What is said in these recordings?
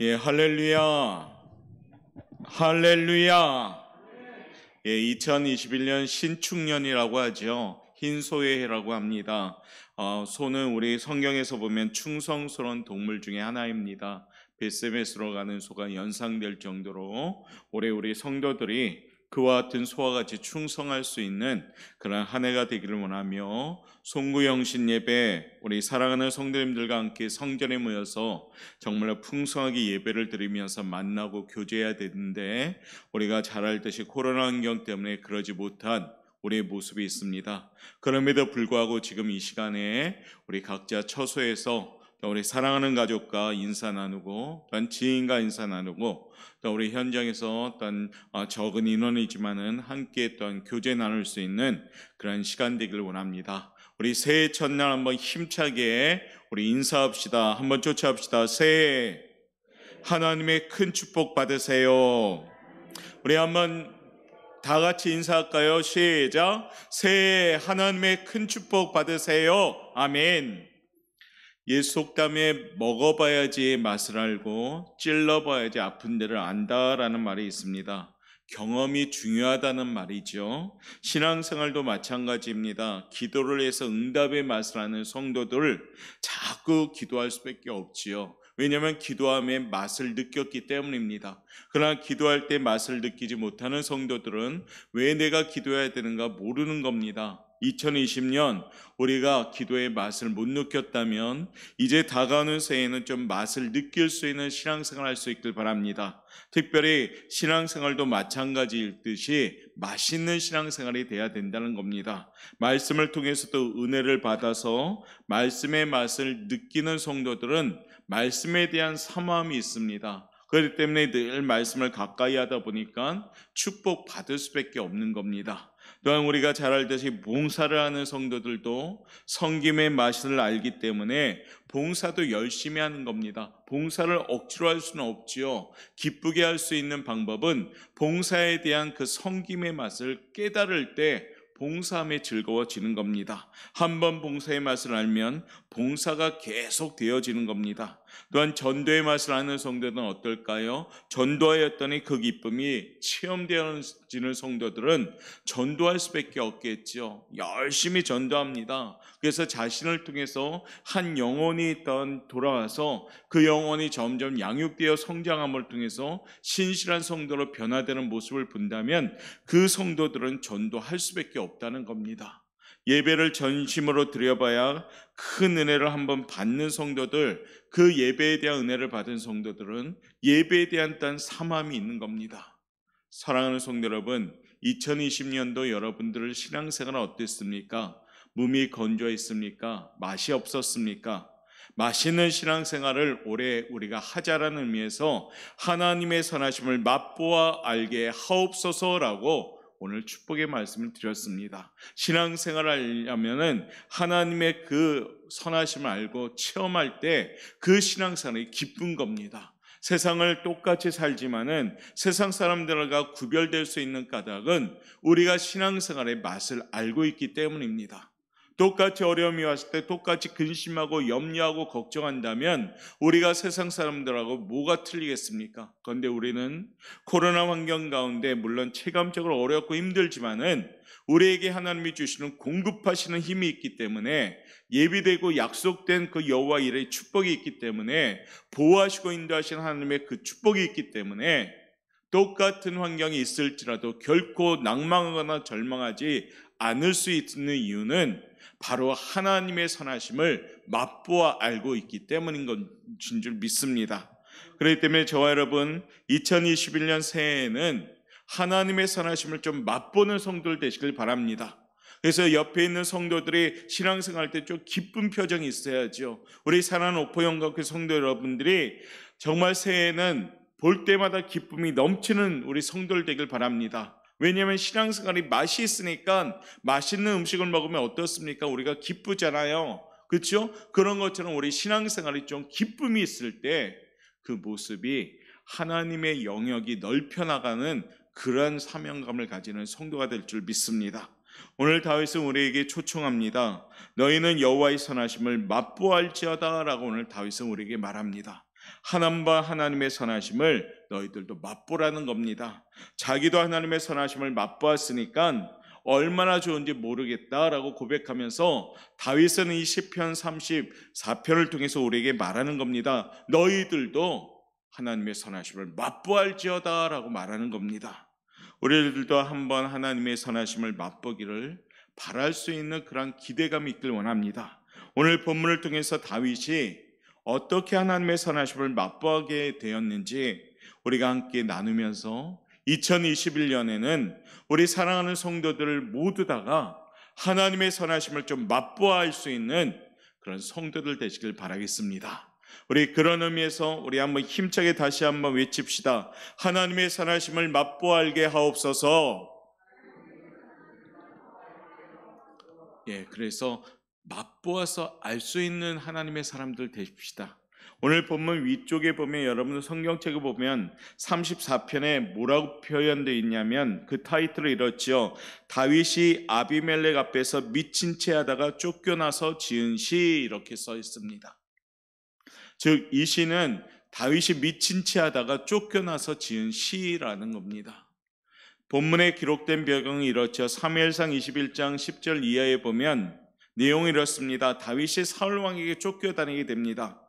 예, 할렐루야. 할렐루야. 예, 2021년 신축년이라고 하죠. 흰소해라고 합니다. 소는 우리 성경에서 보면 충성스러운 동물 중에 하나입니다. 벳세메스로 가는 소가 연상될 정도로 올해 우리 성도들이 그와 같은 소와 같이 충성할 수 있는 그런 한 해가 되기를 원하며, 송구영신 예배 우리 사랑하는 성도님들과 함께 성전에 모여서 정말로 풍성하게 예배를 드리면서 만나고 교제해야 되는데, 우리가 잘 알듯이 코로나 환경 때문에 그러지 못한 우리의 모습이 있습니다. 그럼에도 불구하고 지금 이 시간에 우리 각자 처소에서 또 우리 사랑하는 가족과 인사 나누고, 또한 지인과 인사 나누고, 또 우리 현장에서 어떤 적은 인원이지만은 함께 또한 교제 나눌 수 있는 그런 시간 되기를 원합니다. 우리 새해 첫날 한번 힘차게 우리 인사합시다. 한번 쫓아합시다. 새해 하나님의 큰 축복 받으세요. 우리 한번 다 같이 인사할까요? 시작. 새해 하나님의 큰 축복 받으세요. 아멘. 옛 속담에 먹어봐야지 맛을 알고 찔러봐야지 아픈 데를 안다라는 말이 있습니다. 경험이 중요하다는 말이죠. 신앙생활도 마찬가지입니다. 기도를 해서 응답의 맛을 아는 성도들 자꾸 기도할 수밖에 없지요. 왜냐하면 기도함에 맛을 느꼈기 때문입니다. 그러나 기도할 때 맛을 느끼지 못하는 성도들은 왜 내가 기도해야 되는가 모르는 겁니다. 2020년 우리가 기도의 맛을 못 느꼈다면 이제 다가오는 새해에는 좀 맛을 느낄 수 있는 신앙생활 할 수 있길 바랍니다. 특별히 신앙생활도 마찬가지일 듯이 맛있는 신앙생활이 돼야 된다는 겁니다. 말씀을 통해서도 은혜를 받아서 말씀의 맛을 느끼는 성도들은 말씀에 대한 사모함이 있습니다. 그렇기 때문에 늘 말씀을 가까이 하다 보니까 축복 받을 수밖에 없는 겁니다. 또한 우리가 잘 알듯이 봉사를 하는 성도들도 섬김의 맛을 알기 때문에 봉사도 열심히 하는 겁니다. 봉사를 억지로 할 수는 없지요. 기쁘게 할 수 있는 방법은 봉사에 대한 그 섬김의 맛을 깨달을 때 봉사함에 즐거워지는 겁니다. 한번 봉사의 맛을 알면 봉사가 계속 되어지는 겁니다. 또한 전도의 맛을 아는 성도들은 어떨까요? 전도하였더니 그 기쁨이 체험되어지는 성도들은 전도할 수밖에 없겠죠. 열심히 전도합니다. 그래서 자신을 통해서 한 영혼이 돌아와서 그 영혼이 점점 양육되어 성장함을 통해서 신실한 성도로 변화되는 모습을 본다면 그 성도들은 전도할 수밖에 없다는 겁니다. 예배를 전심으로 드려봐야 큰 은혜를 한번 받는 성도들, 그 예배에 대한 은혜를 받은 성도들은 예배에 대한 딴 사모함이 있는 겁니다. 사랑하는 성도 여러분, 2020년도 여러분들의 신앙생활은 어땠습니까? 몸이 건조했습니까? 맛이 없었습니까? 맛있는 신앙생활을 올해 우리가 하자라는 의미에서 하나님의 선하심을 맛보아 알게 하옵소서라고 오늘 축복의 말씀을 드렸습니다. 신앙생활을 하려면은 하나님의 그 선하심을 알고 체험할 때 그 신앙생활이 기쁜 겁니다. 세상을 똑같이 살지만은 세상 사람들과 구별될 수 있는 까닭은 우리가 신앙생활의 맛을 알고 있기 때문입니다. 똑같이 어려움이 왔을 때 똑같이 근심하고 염려하고 걱정한다면 우리가 세상 사람들하고 뭐가 틀리겠습니까? 그런데 우리는 코로나 환경 가운데 물론 체감적으로 어렵고 힘들지만은 우리에게 하나님이 주시는 공급하시는 힘이 있기 때문에, 예비되고 약속된 그 여호와 일의 축복이 있기 때문에, 보호하시고 인도하시는 하나님의 그 축복이 있기 때문에 똑같은 환경이 있을지라도 결코 낭망하거나 절망하지 않을 수 있는 이유는 바로 하나님의 선하심을 맛보아 알고 있기 때문인 것인 줄 믿습니다. 그렇기 때문에 저와 여러분 2021년 새해에는 하나님의 선하심을 좀 맛보는 성도들 되시길 바랍니다. 그래서 옆에 있는 성도들이 신앙생활 때 좀 기쁜 표정이 있어야죠. 우리 사랑하는 오포영각교 성도 여러분들이 정말 새해에는 볼 때마다 기쁨이 넘치는 우리 성도들 되길 바랍니다. 왜냐하면 신앙생활이 맛이 있으니까 맛있는 음식을 먹으면 어떻습니까? 우리가 기쁘잖아요. 그렇죠? 그런 것처럼 우리 신앙생활이 좀 기쁨이 있을 때 그 모습이 하나님의 영역이 넓혀나가는 그런 사명감을 가지는 성도가 될 줄 믿습니다. 오늘 다윗은 우리에게 초청합니다. 너희는 여호와의 선하심을 맛보알지어다 라고 오늘 다윗은 우리에게 말합니다. 하나님과 하나님의 선하심을 너희들도 맛보라는 겁니다. 자기도 하나님의 선하심을 맛보았으니까 얼마나 좋은지 모르겠다라고 고백하면서 다윗은 이 시편 34편을 통해서 우리에게 말하는 겁니다. 너희들도 하나님의 선하심을 맛보알지어다 라고 말하는 겁니다. 우리들도 한번 하나님의 선하심을 맛보기를 바랄 수 있는 그런 기대감이 있길 원합니다. 오늘 본문을 통해서 다윗이 어떻게 하나님의 선하심을 맛보게 되었는지 우리가 함께 나누면서 2021년에는 우리 사랑하는 성도들 모두 다가 하나님의 선하심을 좀 맛보아할 수 있는 그런 성도들 되시길 바라겠습니다. 우리 그런 의미에서 우리 한번 힘차게 다시 한번 외칩시다. 하나님의 선하심을 맛보알게 하옵소서. 그래서 맛보아서 알 수 있는 하나님의 사람들 되십시다. 오늘 본문 위쪽에 보면 여러분 성경책을 보면 34편에 뭐라고 표현되어 있냐면 그 타이틀을 이렇지요. 다윗이 아비멜렉 앞에서 미친 채 하다가 쫓겨나서 지은 시 이렇게 써 있습니다. 즉 이 시는 다윗이 미친 채 하다가 쫓겨나서 지은 시라는 겁니다. 본문에 기록된 배경이 이렇죠. 사무엘상 21장 10절 이하에 보면 내용이 이렇습니다. 다윗이 사울 왕에게 쫓겨다니게 됩니다.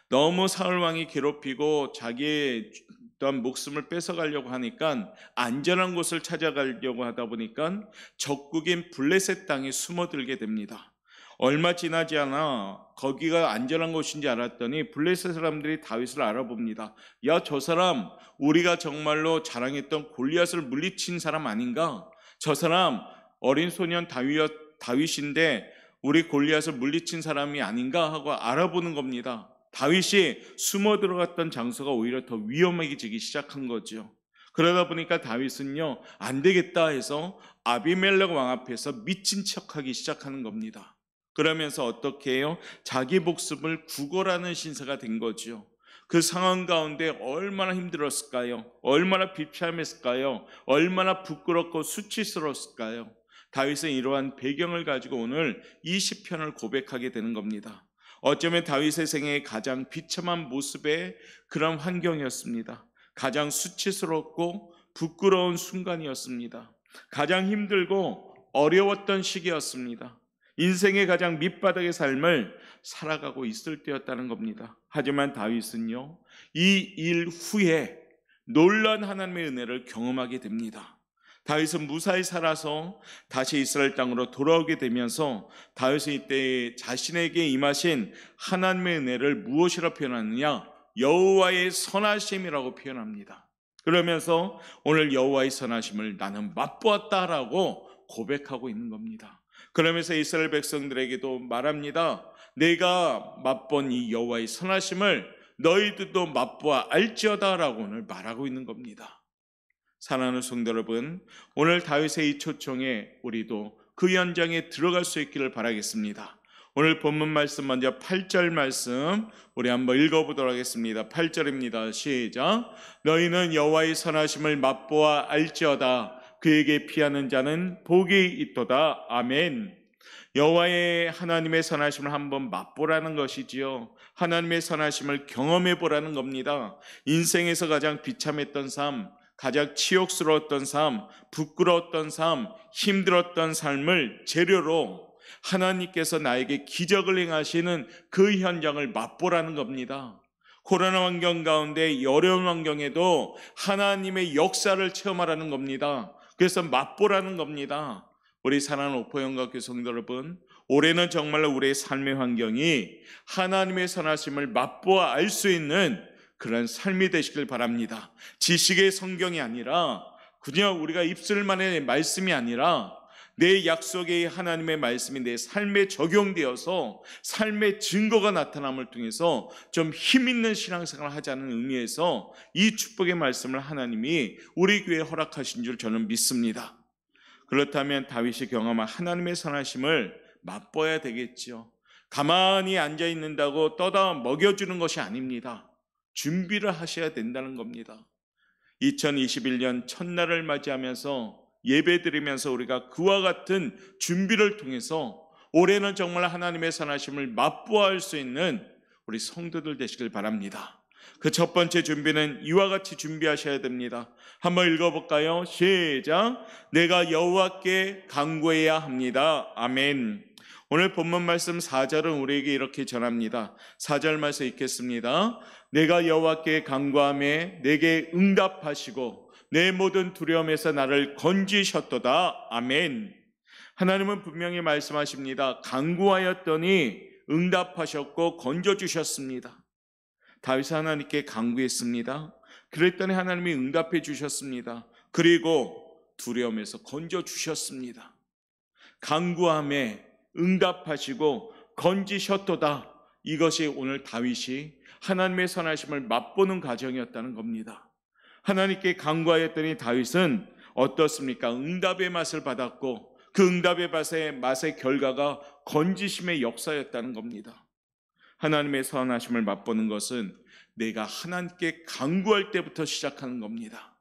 너무 사울 왕이 괴롭히고 자기의 어떤 목숨을 뺏어가려고 하니까 안전한 곳을 찾아가려고 하다 보니까 적국인 블레셋 땅에 숨어들게 됩니다. 얼마 지나지 않아 거기가 안전한 곳인지 알았더니 블레셋 사람들이 다윗을 알아봅니다. 야, 저 사람 우리가 정말로 자랑했던 골리앗을 물리친 사람 아닌가? 저 사람 어린 소년 다윗인데 우리 골리앗을 물리친 사람이 아닌가 하고 알아보는 겁니다. 다윗이 숨어 들어갔던 장소가 오히려 더 위험해지기 시작한 거죠. 그러다 보니까 다윗은요, 안 되겠다 해서 아비멜렉 왕 앞에서 미친 척하기 시작하는 겁니다. 그러면서 어떻게 해요? 자기 목숨을 구걸하는 신세가 된 거죠. 그 상황 가운데 얼마나 힘들었을까요? 얼마나 비참했을까요? 얼마나 부끄럽고 수치스러웠을까요? 다윗은 이러한 배경을 가지고 오늘 이 시편을 고백하게 되는 겁니다. 어쩌면 다윗의 생애의 가장 비참한 모습의 그런 환경이었습니다. 가장 수치스럽고 부끄러운 순간이었습니다. 가장 힘들고 어려웠던 시기였습니다. 인생의 가장 밑바닥의 삶을 살아가고 있을 때였다는 겁니다. 하지만 다윗은요, 이 일 후에 놀라운 하나님의 은혜를 경험하게 됩니다. 다윗은 무사히 살아서 다시 이스라엘 땅으로 돌아오게 되면서 다윗은 이때 자신에게 임하신 하나님의 은혜를 무엇이라 표현하느냐? 여호와의 선하심이라고 표현합니다. 그러면서 오늘 여호와의 선하심을 나는 맛보았다라고 고백하고 있는 겁니다. 그러면서 이스라엘 백성들에게도 말합니다. 내가 맛본 이 여호와의 선하심을 너희들도 맛보아 알지어다라고 오늘 말하고 있는 겁니다. 사랑하는 성도 여러분, 오늘 다윗의 이 초청에 우리도 그 현장에 들어갈 수 있기를 바라겠습니다. 오늘 본문 말씀 먼저 8절 말씀 우리 한번 읽어보도록 하겠습니다. 8절입니다. 시작. 너희는 여호와의 선하심을 맛보아 알지어다. 그에게 피하는 자는 복이 있도다. 아멘. 여호와의 하나님의 선하심을 한번 맛보라는 것이지요. 하나님의 선하심을 경험해 보라는 겁니다. 인생에서 가장 비참했던 삶, 가장 치욕스러웠던 삶, 부끄러웠던 삶, 힘들었던 삶을 재료로 하나님께서 나에게 기적을 행하시는 그 현장을 맛보라는 겁니다. 코로나 환경 가운데 어려운 환경에도 하나님의 역사를 체험하라는 겁니다. 그래서 맛보라는 겁니다. 우리 사랑하는 오포영각교 성도 여러분, 올해는 정말로 우리의 삶의 환경이 하나님의 선하심을 맛보아 알 수 있는 그런 삶이 되시길 바랍니다. 지식의 성경이 아니라 그냥 우리가 입술만의 말씀이 아니라 내 약속의 하나님의 말씀이 내 삶에 적용되어서 삶의 증거가 나타남을 통해서 좀 힘있는 신앙생활을 하자는 의미에서 이 축복의 말씀을 하나님이 우리 교회에 허락하신 줄 저는 믿습니다. 그렇다면 다윗이 경험한 하나님의 선하심을 맛보아야 되겠죠. 가만히 앉아있는다고 떠다 먹여주는 것이 아닙니다. 준비를 하셔야 된다는 겁니다. 2021년 첫날을 맞이하면서 예배드리면서 우리가 그와 같은 준비를 통해서 올해는 정말 하나님의 선하심을 맛보아할 수 있는 우리 성도들 되시길 바랍니다. 그 첫 번째 준비는 이와 같이 준비하셔야 됩니다. 한번 읽어볼까요? 시작. 내가 여호와께 간구해야 합니다. 아멘. 오늘 본문 말씀 4절은 우리에게 이렇게 전합니다. 4절 말씀 읽겠습니다. 내가 여호와께 간구하매 내게 응답하시고 내 모든 두려움에서 나를 건지셨도다. 아멘. 하나님은 분명히 말씀하십니다. 간구하였더니 응답하셨고 건져주셨습니다. 다윗은 하나님께 간구했습니다. 그랬더니 하나님이 응답해 주셨습니다. 그리고 두려움에서 건져주셨습니다. 간구함에 응답하시고 건지셨도다. 이것이 오늘 다윗이 하나님의 선하심을 맛보는 과정이었다는 겁니다. 하나님께 간구하였더니 다윗은 어떻습니까? 응답의 맛을 받았고 그 응답의 맛의 결과가 건지심의 역사였다는 겁니다. 하나님의 선하심을 맛보는 것은 내가 하나님께 간구할 때부터 시작하는 겁니다.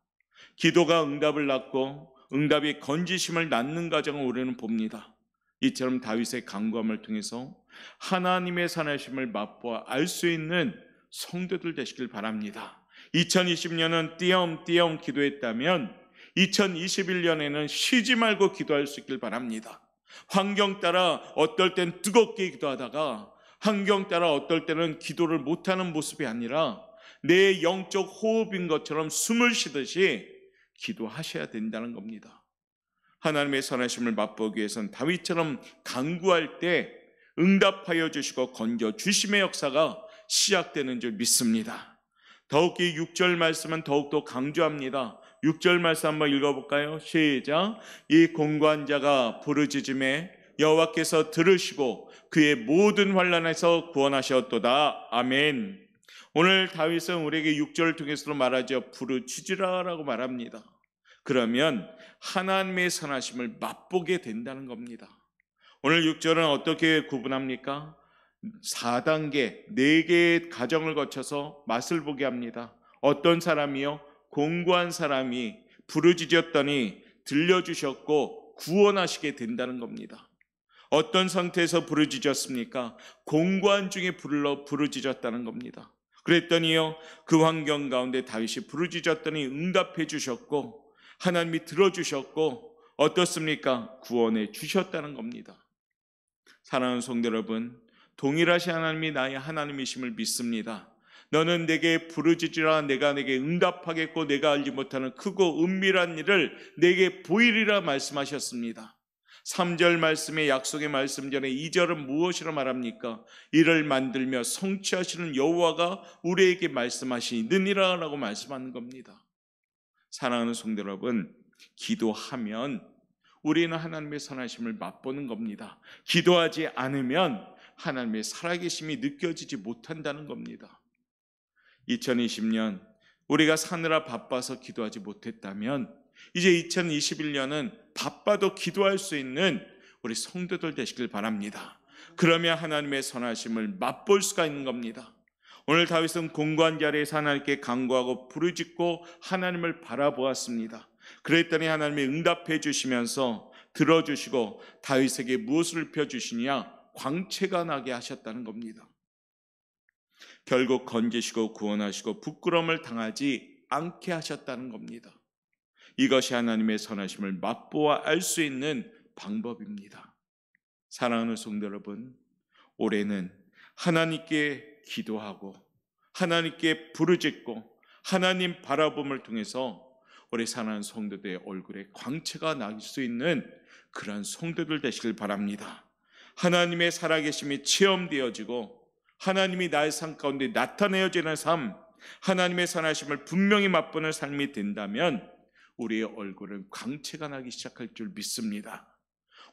기도가 응답을 낳고 응답이 건지심을 낳는 과정을 우리는 봅니다. 이처럼 다윗의 간구함을 통해서 하나님의 선하심을 맛보아 알 수 있는 성도들 되시길 바랍니다. 2020년은 띄엄띄엄 기도했다면 2021년에는 쉬지 말고 기도할 수 있길 바랍니다. 환경 따라 어떨 땐 뜨겁게 기도하다가 환경 따라 어떨 때는 기도를 못하는 모습이 아니라 내 영적 호흡인 것처럼 숨을 쉬듯이 기도하셔야 된다는 겁니다. 하나님의 선하심을 맛보기 위해서는 다윗처럼 간구할 때 응답하여 주시고 건져 주심의 역사가 시작되는 줄 믿습니다. 더욱이 6절 말씀은 더욱더 강조합니다. 6절 말씀 한번 읽어볼까요? 시작. 이 공고한 자가 부르짖음에 여호와께서 들으시고 그의 모든 환난에서 구원하셨도다. 아멘. 오늘 다윗은 우리에게 6절을 통해서 말하죠. 부르짖으라라고 말합니다. 그러면 하나님의 선하심을 맛보게 된다는 겁니다. 오늘 6절은 어떻게 구분합니까? 4단계, 4개의 과정을 거쳐서 맛을 보게 합니다. 어떤 사람이요? 공고한 사람이 부르짖었더니 들려주셨고 구원하시게 된다는 겁니다. 어떤 상태에서 부르짖었습니까? 공고한 중에 부르짖었다는 겁니다. 그랬더니요, 그 환경 가운데 다윗이 부르짖었더니 응답해 주셨고 하나님이 들어주셨고 어떻습니까? 구원해 주셨다는 겁니다. 사랑하는 성도 여러분, 동일하신 하나님이 나의 하나님이심을 믿습니다. 너는 내게 부르짖으라 내가 내게 응답하겠고 내가 알지 못하는 크고 은밀한 일을 내게 보이리라 말씀하셨습니다. 3절 말씀의 약속의 말씀 전에 2절은 무엇이라 말합니까? 이를 만들며 성취하시는 여호와가 우리에게 말씀하시느니라 라고 말씀하는 겁니다. 사랑하는 성도 여러분, 기도하면 우리는 하나님의 선하심을 맛보는 겁니다. 기도하지 않으면 하나님의 살아계심이 느껴지지 못한다는 겁니다. 2020년 우리가 사느라 바빠서 기도하지 못했다면 이제 2021년은 바빠도 기도할 수 있는 우리 성도들 되시길 바랍니다. 그러면 하나님의 선하심을 맛볼 수가 있는 겁니다. 오늘 다윗은 공고한 자리에서 하나님께 간구하고 부르짖고 하나님을 바라보았습니다. 그랬더니 하나님이 응답해 주시면서 들어주시고 다윗에게 무엇을 펴주시냐? 광채가 나게 하셨다는 겁니다. 결국 건지시고 구원하시고 부끄러움을 당하지 않게 하셨다는 겁니다. 이것이 하나님의 선하심을 맛보아 알 수 있는 방법입니다. 사랑하는 성도 여러분, 올해는 하나님께 기도하고 하나님께 부르짖고 하나님 바라봄을 통해서 우리 사랑하는 성도들의 얼굴에 광채가 날 수 있는 그러한 성도들 되시길 바랍니다. 하나님의 살아계심이 체험되어지고 하나님이 나의 삶 가운데 나타내어지는 삶, 하나님의 선하심을 분명히 맛보는 삶이 된다면 우리의 얼굴은 광채가 나기 시작할 줄 믿습니다.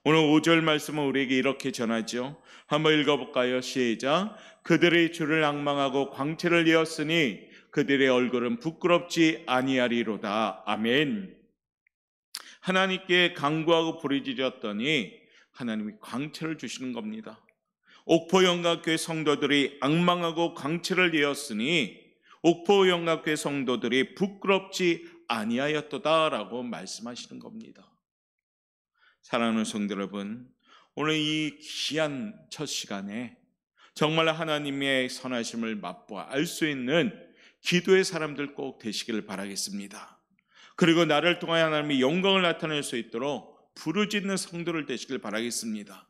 오늘 5절 말씀은 우리에게 이렇게 전하죠. 한번 읽어볼까요? 시작. 그들의 주를 앙망하고 광채를 이었으니 그들의 얼굴은 부끄럽지 아니하리로다. 아멘. 하나님께 간구하고 부르짖었더니 하나님이 광채를 주시는 겁니다. 옥포영각교회 성도들이 앙망하고 광채를 이었으니 옥포영각교회 성도들이 부끄럽지 아니하였도다라고 말씀하시는 겁니다. 사랑하는 성도 여러분, 오늘 이 귀한 첫 시간에 정말 하나님의 선하심을 맛보아 알 수 있는 기도의 사람들 꼭 되시기를 바라겠습니다. 그리고 나를 통하여 하나님의 영광을 나타낼 수 있도록 부르짖는 성도를 되시길 바라겠습니다.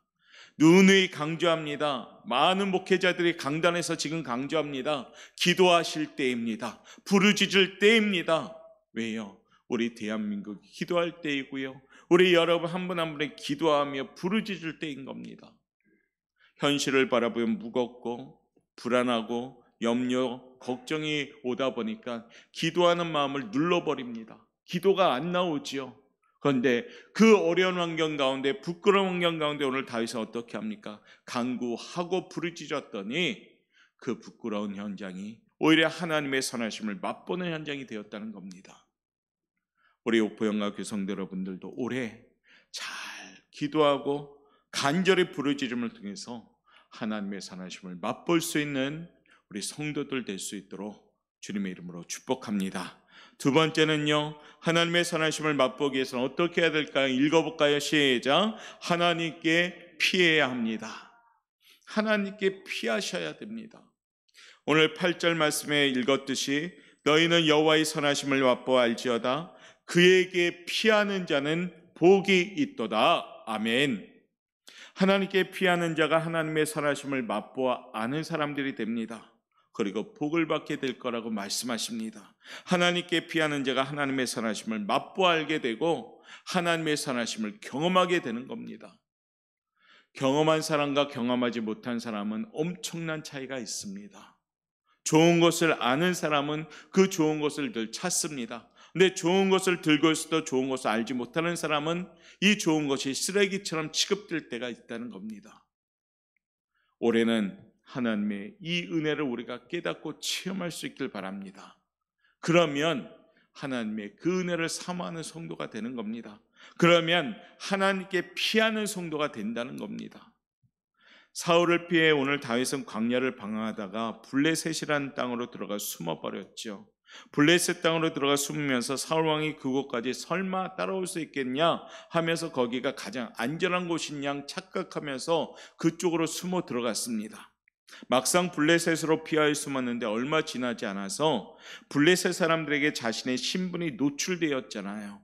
누누이 강조합니다. 많은 목회자들이 강단에서 지금 강조합니다. 기도하실 때입니다. 부르짖을 때입니다. 왜요? 우리 대한민국이 기도할 때이고요. 우리 여러분 한 분 한 분이 기도하며 부르짖을 때인 겁니다. 현실을 바라보면 무겁고 불안하고 염려, 걱정이 오다 보니까 기도하는 마음을 눌러버립니다. 기도가 안 나오지요. 그런데 그 어려운 환경 가운데, 부끄러운 환경 가운데 오늘 다윗은 어떻게 합니까? 간구하고 부르짖었더니 그 부끄러운 현장이 오히려 하나님의 선하심을 맛보는 현장이 되었다는 겁니다. 우리 옥포영과 교성들 여러분들도 올해 잘 기도하고 간절히 부르짖음을 통해서 하나님의 선하심을 맛볼 수 있는 우리 성도들 될 수 있도록 주님의 이름으로 축복합니다. 두 번째는요, 하나님의 선하심을 맛보기 위해서는 어떻게 해야 될까요? 읽어볼까요? 시작. 하나님께 피해야 합니다. 하나님께 피하셔야 됩니다. 오늘 8절 말씀에 읽었듯이 너희는 여호와의 선하심을 맛보아 알지어다. 그에게 피하는 자는 복이 있도다. 아멘. 하나님께 피하는 자가 하나님의 선하심을 맛보아 아는 사람들이 됩니다. 그리고 복을 받게 될 거라고 말씀하십니다. 하나님께 피하는 자가 하나님의 선하심을 맛보아 알게 되고 하나님의 선하심을 경험하게 되는 겁니다. 경험한 사람과 경험하지 못한 사람은 엄청난 차이가 있습니다. 좋은 것을 아는 사람은 그 좋은 것을 늘 찾습니다. 근데 좋은 것을 들고 있어도 좋은 것을 알지 못하는 사람은 이 좋은 것이 쓰레기처럼 취급될 때가 있다는 겁니다. 올해는 하나님의 이 은혜를 우리가 깨닫고 체험할 수 있길 바랍니다. 그러면 하나님의 그 은혜를 사모하는 성도가 되는 겁니다. 그러면 하나님께 피하는 성도가 된다는 겁니다. 사울을 피해 오늘 다윗은 광야를 방황하다가 블레셋이라는 땅으로 들어가 숨어버렸죠. 블레셋 땅으로 들어가 숨으면서 사울 왕이 그곳까지 설마 따라올 수 있겠냐 하면서 거기가 가장 안전한 곳인 양 착각하면서 그쪽으로 숨어 들어갔습니다. 막상 블레셋으로 피하여 숨었는데 얼마 지나지 않아서 블레셋 사람들에게 자신의 신분이 노출되었잖아요.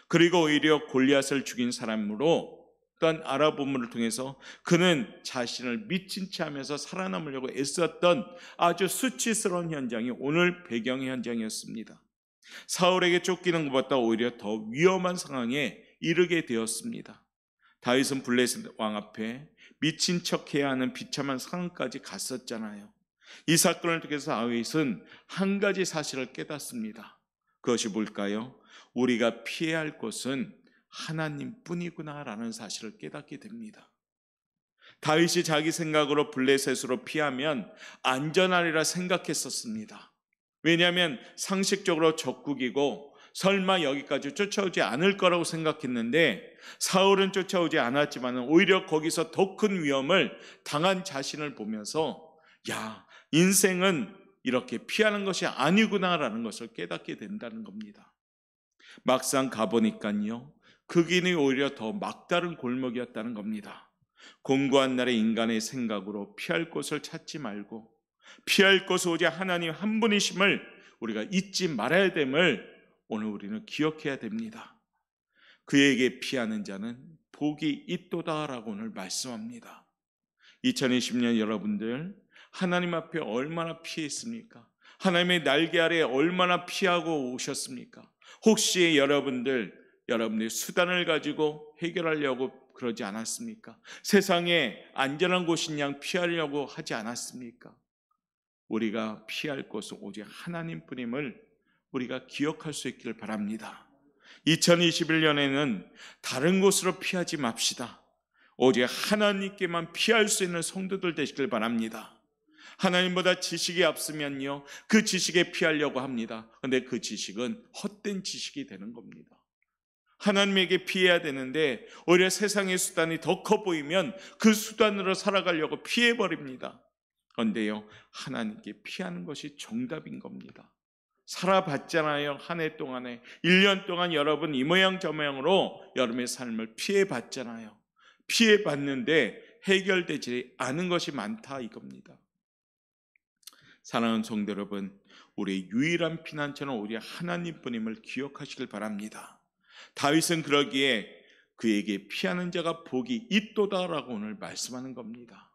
그리고 오히려 골리앗을 죽인 사람으로 어떤 알아보문을 통해서 그는 자신을 미친 채 하면서 살아남으려고 애썼던 아주 수치스러운 현장이 오늘 배경의 현장이었습니다. 사울에게 쫓기는 것보다 오히려 더 위험한 상황에 이르게 되었습니다. 다윗은 블레셋 왕 앞에 미친 척해야 하는 비참한 상황까지 갔었잖아요. 이 사건을 통해서 다윗은 한 가지 사실을 깨닫습니다. 그것이 뭘까요? 우리가 피해야 할 곳은 하나님뿐이구나라는 사실을 깨닫게 됩니다. 다윗이 자기 생각으로 블레셋으로 피하면 안전하리라 생각했었습니다. 왜냐하면 상식적으로 적국이고 설마 여기까지 쫓아오지 않을 거라고 생각했는데 사울은 쫓아오지 않았지만 오히려 거기서 더 큰 위험을 당한 자신을 보면서 야, 인생은 이렇게 피하는 것이 아니구나라는 것을 깨닫게 된다는 겁니다. 막상 가보니까요, 그 길이 오히려 더 막다른 골목이었다는 겁니다. 공고한 날의 인간의 생각으로 피할 곳을 찾지 말고 피할 곳은 오직 하나님 한 분이심을 우리가 잊지 말아야 됨을 오늘 우리는 기억해야 됩니다. 그에게 피하는 자는 복이 있도다라고 오늘 말씀합니다. 2020년 여러분들 하나님 앞에 얼마나 피했습니까? 하나님의 날개 아래 얼마나 피하고 오셨습니까? 혹시 여러분들의 수단을 가지고 해결하려고 그러지 않았습니까? 세상에 안전한 곳인 양 피하려고 하지 않았습니까? 우리가 피할 곳은 오직 하나님뿐임을 우리가 기억할 수 있기를 바랍니다. 2021년에는 다른 곳으로 피하지 맙시다. 오직 하나님께만 피할 수 있는 성도들 되시길 바랍니다. 하나님보다 지식이 앞서면요, 그 지식에 피하려고 합니다. 그런데 그 지식은 헛된 지식이 되는 겁니다. 하나님에게 피해야 되는데 오히려 세상의 수단이 더 커 보이면 그 수단으로 살아가려고 피해버립니다. 그런데요, 하나님께 피하는 것이 정답인 겁니다. 살아봤잖아요. 한 해 동안에 1년 동안 여러분 이 모양 저 모양으로 여러분의 삶을 피해봤잖아요. 피해봤는데 해결되지 않은 것이 많다 이겁니다. 사랑하는 성도 여러분, 우리의 유일한 피난처는 오히려 하나님뿐임을 기억하시길 바랍니다. 다윗은 그러기에 그에게 피하는 자가 복이 있도다라고 오늘 말씀하는 겁니다.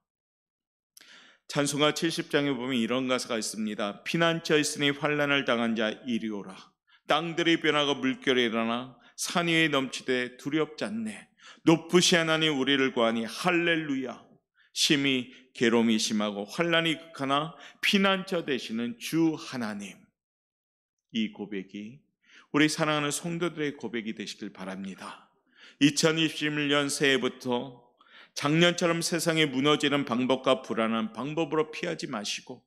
찬송가 70장에 보면 이런 가사가 있습니다. 피난처 있으니 환난을 당한 자 이리 오라. 땅들이 변하고 물결이 일어나 산 위에 넘치되 두렵지 않네. 높으시 하나님 우리를 구하니 할렐루야. 심히 괴로움이 심하고 환난이 극하나 피난처 되시는 주 하나님. 이 고백이 우리 사랑하는 성도들의 고백이 되시길 바랍니다. 2021년 새해부터 작년처럼 세상에 무너지는 방법과 불안한 방법으로 피하지 마시고,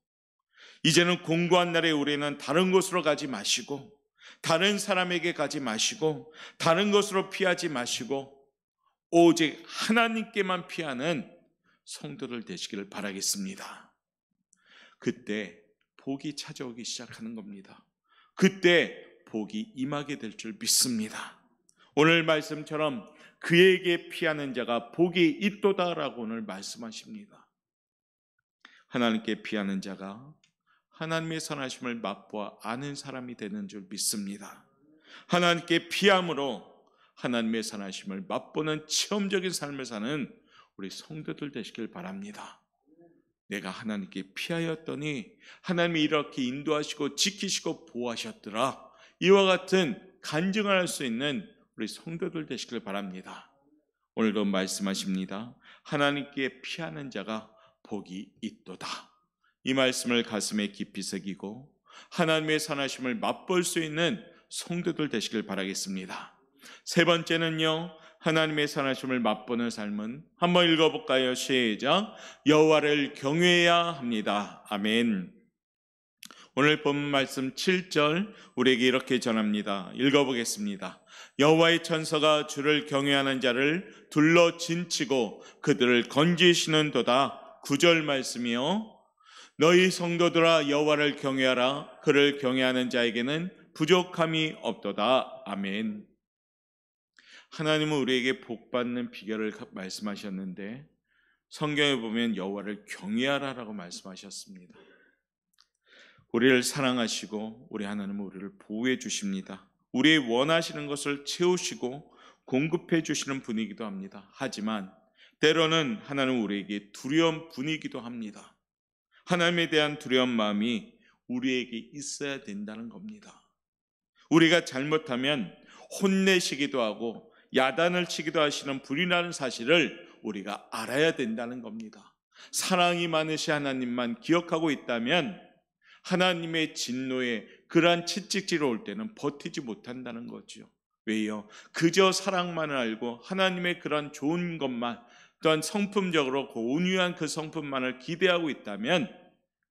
이제는 공고한 날에 우리는 다른 곳으로 가지 마시고, 다른 사람에게 가지 마시고, 다른 곳으로 피하지 마시고, 오직 하나님께만 피하는 성도들 되시기를 바라겠습니다. 그때 복이 찾아오기 시작하는 겁니다. 그때 복이 임하게 될 줄 믿습니다. 오늘 말씀처럼 그에게 피하는 자가 복이 있도다라고 오늘 말씀하십니다. 하나님께 피하는 자가 하나님의 선하심을 맛보아 아는 사람이 되는 줄 믿습니다. 하나님께 피함으로 하나님의 선하심을 맛보는 체험적인 삶을 사는 우리 성도들 되시길 바랍니다. 내가 하나님께 피하였더니 하나님이 이렇게 인도하시고 지키시고 보호하셨더라. 이와 같은 간증을 할 수 있는 우리 성도들 되시길 바랍니다. 오늘도 말씀하십니다. 하나님께 피하는 자가 복이 있도다. 이 말씀을 가슴에 깊이 새기고 하나님의 선하심을 맛볼 수 있는 성도들 되시길 바라겠습니다. 세 번째는요, 하나님의 선하심을 맛보는 삶은 한번 읽어볼까요? 시작. 여호와를 경외해야 합니다. 아멘. 오늘 본 말씀 7절 우리에게 이렇게 전합니다. 읽어보겠습니다. 여호와의 천사가 주를 경외하는 자를 둘러 진치고 그들을 건지시는도다. 9절 말씀이요. 너희 성도들아 여호와를 경외하라. 그를 경외하는 자에게는 부족함이 없도다. 아멘. 하나님은 우리에게 복받는 비결을 말씀하셨는데 성경에 보면 여호와를 경외하라라고 말씀하셨습니다. 우리를 사랑하시고 우리 하나님은 우리를 보호해 주십니다. 우리의 원하시는 것을 채우시고 공급해 주시는 분이기도 합니다. 하지만 때로는 하나님은 우리에게 두려운 분이기도 합니다. 하나님에 대한 두려운 마음이 우리에게 있어야 된다는 겁니다. 우리가 잘못하면 혼내시기도 하고 야단을 치기도 하시는 분이라는 사실을 우리가 알아야 된다는 겁니다. 사랑이 많으신 하나님만 기억하고 있다면 하나님의 진노에 그러한 채찍질이 올 때는 버티지 못한다는 거죠. 왜요? 그저 사랑만을 알고 하나님의 그런 좋은 것만, 또한 성품적으로 온유한 그 성품만을 기대하고 있다면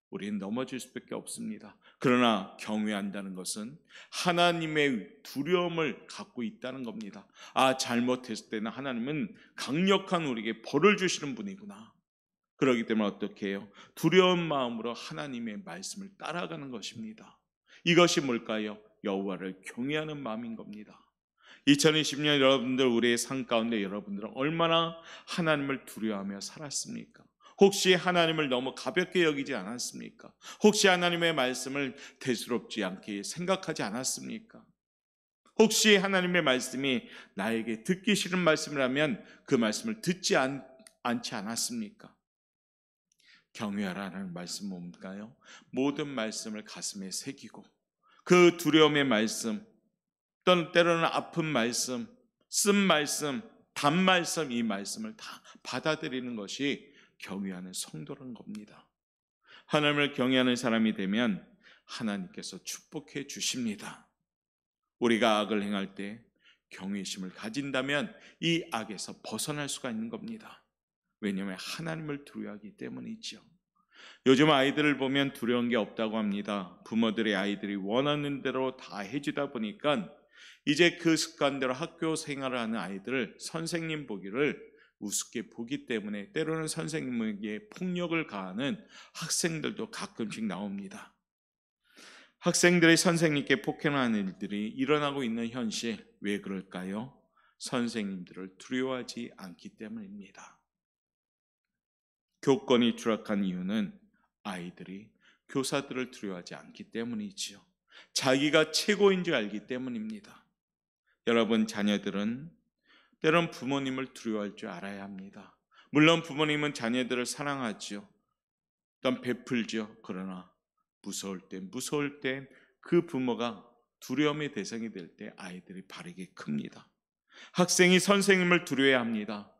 우리는 넘어질 수밖에 없습니다. 그러나 경외한다는 것은 하나님의 두려움을 갖고 있다는 겁니다. 아, 잘못했을 때는 하나님은 강력한 우리에게 벌을 주시는 분이구나. 그렇기 때문에 어떻게 해요? 두려운 마음으로 하나님의 말씀을 따라가는 것입니다. 이것이 뭘까요? 여호와를 경외하는 마음인 겁니다. 2020년 여러분들, 우리의 삶 가운데 여러분들은 얼마나 하나님을 두려워하며 살았습니까? 혹시 하나님을 너무 가볍게 여기지 않았습니까? 혹시 하나님의 말씀을 대수롭지 않게 생각하지 않았습니까? 혹시 하나님의 말씀이 나에게 듣기 싫은 말씀이라면 그 말씀을 듣지 않지 않았습니까? 경외하라는 말씀 뭔가요? 모든 말씀을 가슴에 새기고 그 두려움의 말씀, 또는 때로는 아픈 말씀, 쓴 말씀, 단 말씀, 이 말씀을 다 받아들이는 것이 경외하는 성도라는 겁니다. 하나님을 경외하는 사람이 되면 하나님께서 축복해 주십니다. 우리가 악을 행할 때 경외심을 가진다면 이 악에서 벗어날 수가 있는 겁니다. 왜냐하면 하나님을 두려워하기 때문이죠. 요즘 아이들을 보면 두려운 게 없다고 합니다. 부모들의 아이들이 원하는 대로 다 해주다 보니까 이제 그 습관대로 학교 생활을 하는 아이들을 선생님 보기를 우습게 보기 때문에 때로는 선생님에게 폭력을 가하는 학생들도 가끔씩 나옵니다. 학생들이 선생님께 폭행하는 일들이 일어나고 있는 현실, 왜 그럴까요? 선생님들을 두려워하지 않기 때문입니다. 교권이 추락한 이유는 아이들이 교사들을 두려워하지 않기 때문이지요. 자기가 최고인 줄 알기 때문입니다. 여러분, 자녀들은 때론 부모님을 두려워할 줄 알아야 합니다. 물론 부모님은 자녀들을 사랑하지요. 또한 베풀죠. 그러나 무서울 때 그 부모가 두려움의 대상이 될 때 아이들이 바르게 큽니다. 학생이 선생님을 두려워해야 합니다.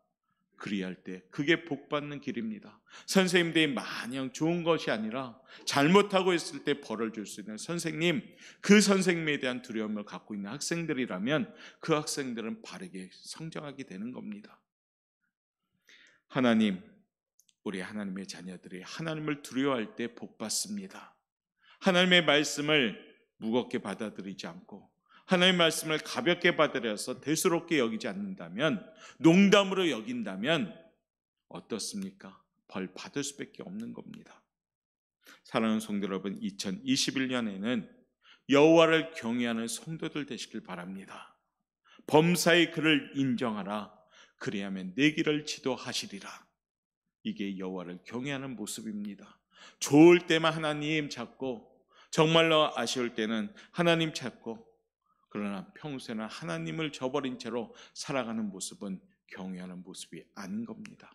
그리할 때 그게 복받는 길입니다. 선생님들이 마냥 좋은 것이 아니라 잘못하고 있을 때 벌을 줄 수 있는 선생님, 그 선생님에 대한 두려움을 갖고 있는 학생들이라면 그 학생들은 바르게 성장하게 되는 겁니다. 하나님, 우리 하나님의 자녀들이 하나님을 두려워할 때 복받습니다. 하나님의 말씀을 무겁게 받아들이지 않고 하나님의 말씀을 가볍게 받아들여서 대수롭게 여기지 않는다면, 농담으로 여긴다면 어떻습니까? 벌 받을 수밖에 없는 겁니다. 사랑하는 성도 여러분, 2021년에는 여호와를 경외하는 성도들 되시길 바랍니다. 범사의 그를 인정하라. 그리하면 내 길을 지도하시리라. 이게 여호와를 경외하는 모습입니다. 좋을 때만 하나님 찾고, 정말로 아쉬울 때는 하나님 찾고, 그러나 평소에는 하나님을 저버린 채로 살아가는 모습은 경외하는 모습이 아닌 겁니다.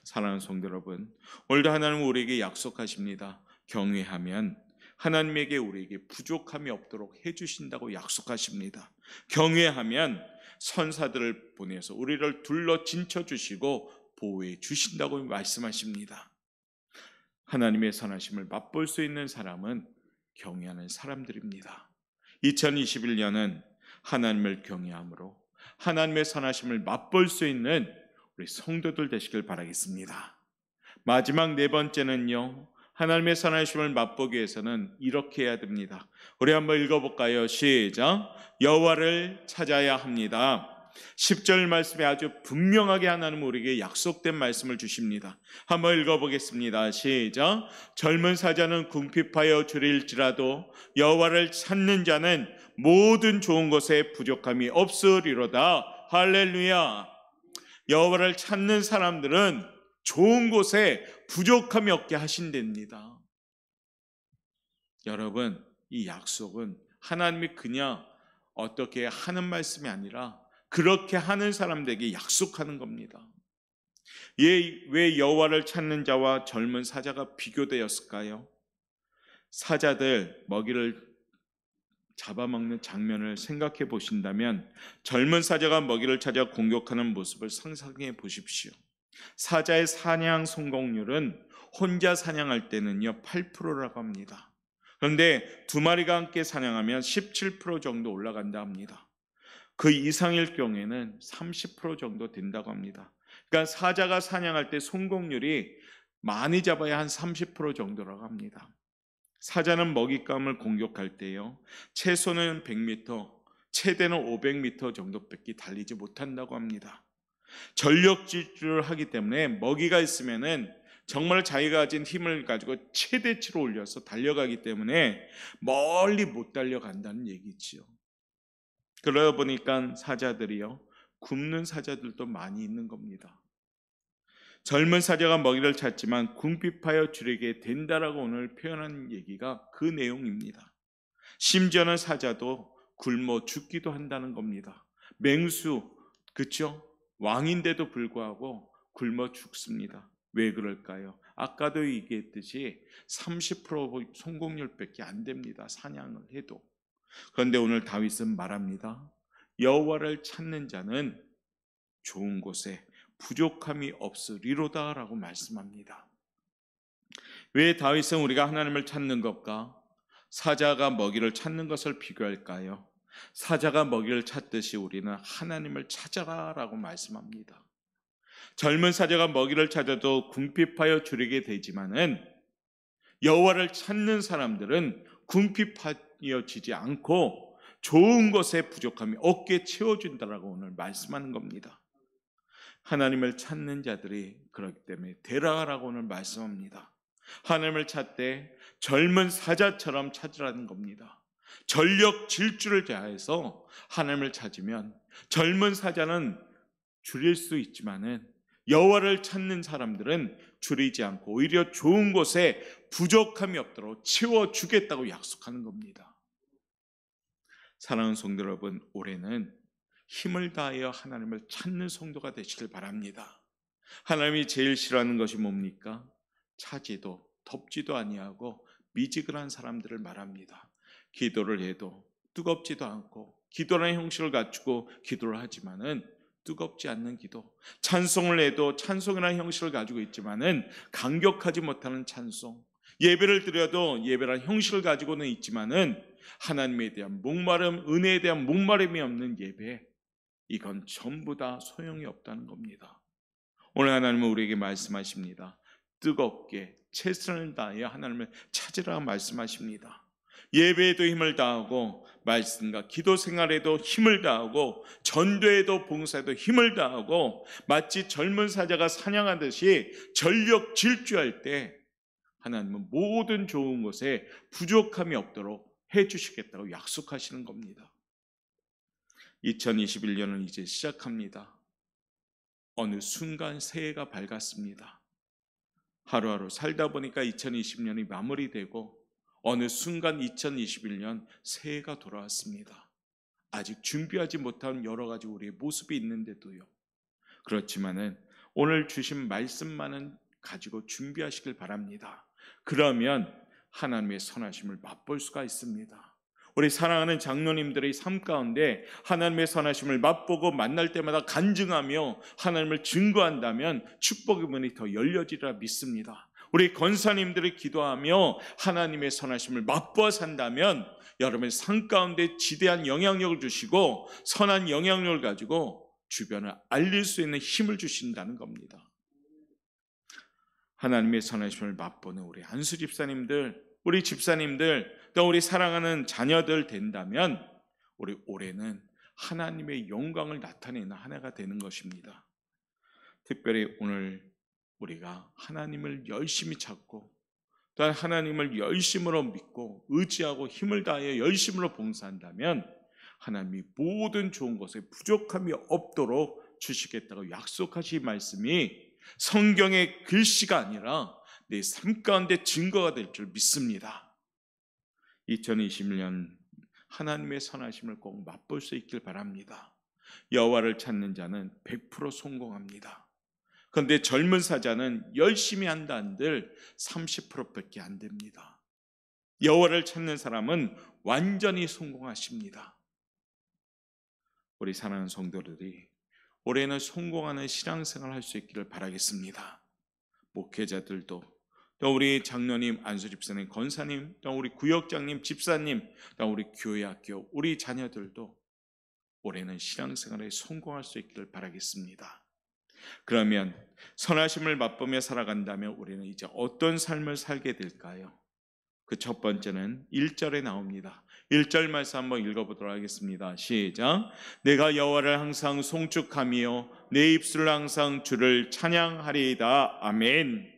사랑하는 성도 여러분, 오늘도 하나님은 우리에게 약속하십니다. 경외하면 하나님에게 우리에게 부족함이 없도록 해주신다고 약속하십니다. 경외하면 선사들을 보내서 우리를 둘러 진쳐주시고 보호해 주신다고 말씀하십니다. 하나님의 선하심을 맛볼 수 있는 사람은 경외하는 사람들입니다. 2021년은 하나님을 경외함으로 하나님의 선하심을 맛볼 수 있는 우리 성도들 되시길 바라겠습니다. 마지막 네 번째는요, 하나님의 선하심을 맛보기 위해서는 이렇게 해야 됩니다. 우리 한번 읽어볼까요? 시작. 여호와를 찾아야 합니다. 10절 말씀에 아주 분명하게 하나님은 우리에게 약속된 말씀을 주십니다. 한번 읽어보겠습니다. 시작. 젊은 사자는 궁핍하여 줄일지라도 여호와를 찾는 자는 모든 좋은 것에 부족함이 없으리로다. 할렐루야. 여호와를 찾는 사람들은 좋은 곳에 부족함이 없게 하신답니다. 여러분, 이 약속은 하나님이 그냥 어떻게 하는 말씀이 아니라 그렇게 하는 사람들에게 약속하는 겁니다. 왜 여호와를 찾는 자와 젊은 사자가 비교되었을까요? 사자들 먹이를 잡아먹는 장면을 생각해 보신다면 젊은 사자가 먹이를 찾아 공격하는 모습을 상상해 보십시오. 사자의 사냥 성공률은 혼자 사냥할 때는요 8%라고 합니다. 그런데 두 마리가 함께 사냥하면 17% 정도 올라간다 합니다. 그 이상일 경우에는 30% 정도 된다고 합니다. 그러니까 사자가 사냥할 때 성공률이 많이 잡아야 한 30% 정도라고 합니다. 사자는 먹잇감을 공격할 때요, 최소는 100m, 최대는 500m 정도밖에 달리지 못한다고 합니다. 전력 질주를 하기 때문에 먹이가 있으면은 정말 자기가 가진 힘을 가지고 최대치로 올려서 달려가기 때문에 멀리 못 달려간다는 얘기지요. 그러다 보니까 사자들이요, 굶는 사자들도 많이 있는 겁니다. 젊은 사자가 먹이를 찾지만 궁핍하여 줄이게 된다라고 오늘 표현한 얘기가 그 내용입니다. 심지어는 사자도 굶어 죽기도 한다는 겁니다. 맹수, 그렇죠? 왕인데도 불구하고 굶어 죽습니다. 왜 그럴까요? 아까도 얘기했듯이 30% 성공률밖에 안 됩니다. 사냥을 해도. 그런데 오늘 다윗은 말합니다. 여호와를 찾는 자는 좋은 곳에 부족함이 없으리로다 라고 말씀합니다. 왜 다윗은 우리가 하나님을 찾는 것과 사자가 먹이를 찾는 것을 비교할까요? 사자가 먹이를 찾듯이 우리는 하나님을 찾아라 라고 말씀합니다. 젊은 사자가 먹이를 찾아도 궁핍하여 줄이게 되지만은 여호와를 찾는 사람들은 궁핍하여지지 않고 좋은 것에 부족함이 없게 채워준다라고 오늘 말씀하는 겁니다. 하나님을 찾는 자들이 그렇기 때문에 되라라고 오늘 말씀합니다. 하나님을 찾되 젊은 사자처럼 찾으라는 겁니다. 전력 질주를 다해서 하나님을 찾으면 젊은 사자는 줄일 수 있지만은 여호와를 찾는 사람들은 줄이지 않고 오히려 좋은 곳에 부족함이 없도록 채워주겠다고 약속하는 겁니다. 사랑하는 성도 여러분, 올해는 힘을 다하여 하나님을 찾는 성도가 되시길 바랍니다. 하나님이 제일 싫어하는 것이 뭡니까? 차지도 덥지도 아니하고 미지근한 사람들을 말합니다. 기도를 해도 뜨겁지도 않고 기도라는 형식을 갖추고 기도를 하지만은 뜨겁지 않는 기도, 찬송을 해도 찬송이라는 형식을 가지고 있지만은 강격하지 못하는 찬송, 예배를 드려도 예배라는 형식을 가지고는 있지만은 하나님에 대한 목마름, 은혜에 대한 목마름이 없는 예배, 이건 전부 다 소용이 없다는 겁니다. 오늘 하나님은 우리에게 말씀하십니다. 뜨겁게 최선을 다하여 하나님을 찾으라 말씀하십니다. 예배에도 힘을 다하고 말씀과 기도 생활에도 힘을 다하고 전도에도 봉사에도 힘을 다하고 마치 젊은 사자가 사냥하듯이 전력 질주할 때 하나님은 모든 좋은 것에 부족함이 없도록 해주시겠다고 약속하시는 겁니다. 2021년은 이제 시작합니다. 어느 순간 새해가 밝았습니다. 하루하루 살다 보니까 2020년이 마무리되고 어느 순간 2021년 새해가 돌아왔습니다. 아직 준비하지 못한 여러 가지 우리의 모습이 있는데도요. 그렇지만은 오늘 주신 말씀만은 가지고 준비하시길 바랍니다. 그러면 하나님의 선하심을 맛볼 수가 있습니다. 우리 사랑하는 장로님들의 삶 가운데 하나님의 선하심을 맛보고 만날 때마다 간증하며 하나님을 증거한다면 축복의 문이 더 열려지리라 믿습니다. 우리 권사님들이 기도하며 하나님의 선하심을 맛보아 산다면 여러분의 삶 가운데 지대한 영향력을 주시고 선한 영향력을 가지고 주변을 알릴 수 있는 힘을 주신다는 겁니다. 하나님의 선하심을 맛보는 우리 안수 집사님들, 우리 집사님들, 또 우리 사랑하는 자녀들 된다면 우리 올해는 하나님의 영광을 나타내는 한 해가 되는 것입니다. 특별히 오늘 우리가 하나님을 열심히 찾고 또한 하나님을 열심으로 믿고 의지하고 힘을 다하여 열심으로 봉사한다면 하나님이 모든 좋은 것에 부족함이 없도록 주시겠다고 약속하신 말씀이 성경의 글씨가 아니라 내 삶 가운데 증거가 될 줄 믿습니다. 2021년 하나님의 선하심을 꼭 맛볼 수 있길 바랍니다. 여호와를 찾는 자는 100% 성공합니다. 그런데 젊은 사자는 열심히 한다 한들 30%밖에 안 됩니다. 여호와를 찾는 사람은 완전히 성공하십니다. 우리 사랑하는 성도들이 올해는 성공하는 신앙생활을 할 수 있기를 바라겠습니다. 목회자들도, 또 우리 장로님, 안수집사님, 권사님, 또 우리 구역장님, 집사님, 또 우리 교회 학교, 우리 자녀들도 올해는 신앙생활에 성공할 수 있기를 바라겠습니다. 그러면 선하심을 맛보며 살아간다면 우리는 이제 어떤 삶을 살게 될까요? 그 첫 번째는 1절에 나옵니다. 1절 말씀 한번 읽어보도록 하겠습니다. 시작. 내가 여호와를 항상 송축하며 내 입술을 항상 주를 찬양하리이다. 아멘.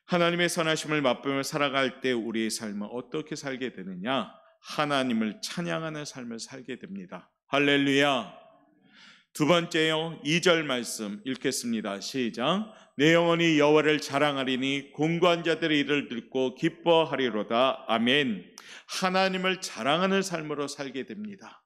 하나님의 선하심을 맛보며 살아갈 때 우리의 삶은 어떻게 살게 되느냐? 하나님을 찬양하는 삶을 살게 됩니다. 할렐루야. 두 번째요, 2절 말씀 읽겠습니다. 시작. 내 영혼이 여호와를 자랑하리니 공고한 자들의 일을 듣고 기뻐하리로다. 아멘. 하나님을 자랑하는 삶으로 살게 됩니다.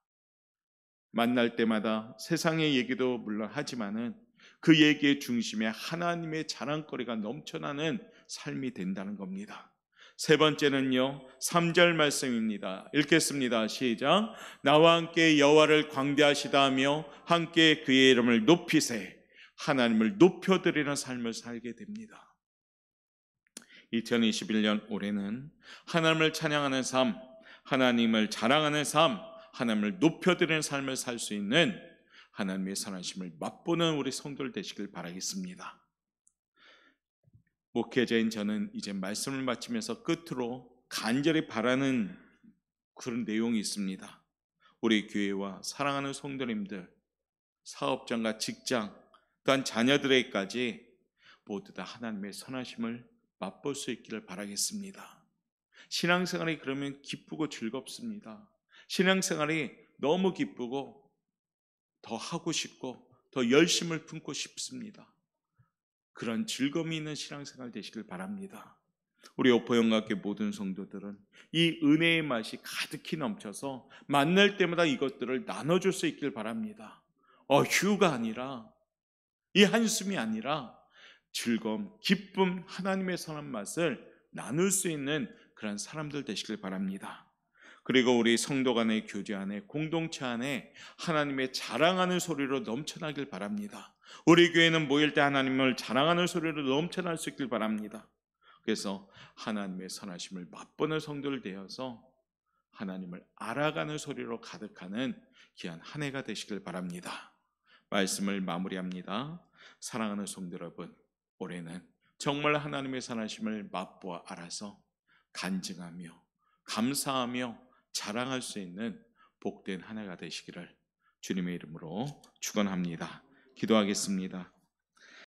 만날 때마다 세상의 얘기도 물론 하지만은 그 얘기의 중심에 하나님의 자랑거리가 넘쳐나는 삶이 된다는 겁니다. 세 번째는요, 3절 말씀입니다. 읽겠습니다. 시작. 나와 함께 여호와를 광대하시다 하며 함께 그의 이름을 높이세. 하나님을 높여드리는 삶을 살게 됩니다. 2021년 올해는 하나님을 찬양하는 삶, 하나님을 자랑하는 삶, 하나님을 높여드리는 삶을 살 수 있는 하나님의 선하심을 맛보는 우리 성도들 되시길 바라겠습니다. 목회자인 저는 이제 말씀을 마치면서 끝으로 간절히 바라는 그런 내용이 있습니다. 우리 교회와 사랑하는 성도님들, 사업장과 직장, 또한 자녀들에게까지 모두 다 하나님의 선하심을 맛볼 수 있기를 바라겠습니다. 신앙생활이 그러면 기쁘고 즐겁습니다. 신앙생활이 너무 기쁘고 더 하고 싶고 더 열심을 품고 싶습니다. 그런 즐거움이 있는 신앙생활 되시길 바랍니다. 우리 오포영각교 모든 성도들은 이 은혜의 맛이 가득히 넘쳐서 만날 때마다 이것들을 나눠줄 수 있길 바랍니다. 휴가 아니라, 이 한숨이 아니라 즐거움, 기쁨, 하나님의 선한 맛을 나눌 수 있는 그런 사람들 되시길 바랍니다. 그리고 우리 성도 간의 교제 안에, 공동체 안에 하나님의 자랑하는 소리로 넘쳐나길 바랍니다. 우리 교회는 모일 때 하나님을 자랑하는 소리로 넘쳐날 수 있길 바랍니다. 그래서 하나님의 선하심을 맛보는 성도를 되어서 하나님을 알아가는 소리로 가득하는 귀한 한 해가 되시길 바랍니다. 말씀을 마무리합니다. 사랑하는 성도 여러분, 올해는 정말 하나님의 선하심을 맛보아 알아서 간증하며 감사하며 자랑할 수 있는 복된 한 해가 되시기를 주님의 이름으로 축원합니다. 기도하겠습니다.